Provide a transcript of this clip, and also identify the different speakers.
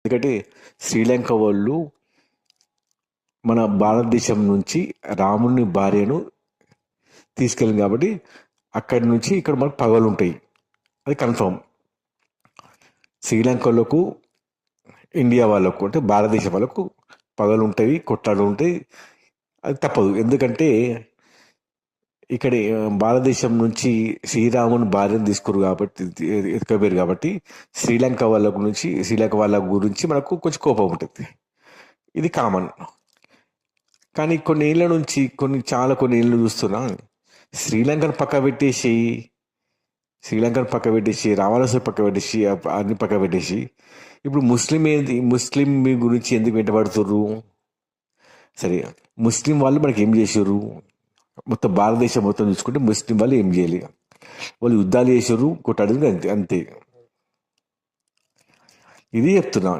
Speaker 1: ఎందుకంటే శ్రీలంక వాళ్ళు మన భారతదేశం నుంచి రాముని భార్యను తీసుకెళ్ళింది కాబట్టి అక్కడి నుంచి ఇక్కడ మనకు పగలు ఉంటాయి, అది కన్ఫర్మ్. శ్రీలంకలకు ఇండియా వాళ్ళకు అంటే భారతదేశం వాళ్ళకు పగలు ఉంటాయి, కొట్లాడు ఉంటాయి, అది తప్పదు. ఎందుకంటే ఇక్కడ భారతదేశం నుంచి శ్రీరాముని భార్యను తీసుకురు కాబట్టి ఎత్తుకపోయారు కాబట్టి శ్రీలంక వాళ్ళ గురించి మనకు కొంచెం కోపం ఉంటుంది, ఇది కామన్. కానీ కొన్ని ఏళ్ళు చూస్తున్నా శ్రీలంకను పక్క పెట్టేసి రావణాసురు పక్క పెట్టేసి అన్ని పక్క పెట్టేసి ఇప్పుడు ముస్లిం మీ గురించి ఎందుకు వెంటబడుతుర్రు? సరే, ముస్లిం వాళ్ళు మనకి ఏం చేసారు? మొత్తం భారతదేశం మొత్తం చూసుకుంటే ముస్లిం వాళ్ళు ఏం చేయలే, వాళ్ళు యుద్ధాలు చేసారు, కొట్టాడు, అంతే. ఇది చెప్తున్నా.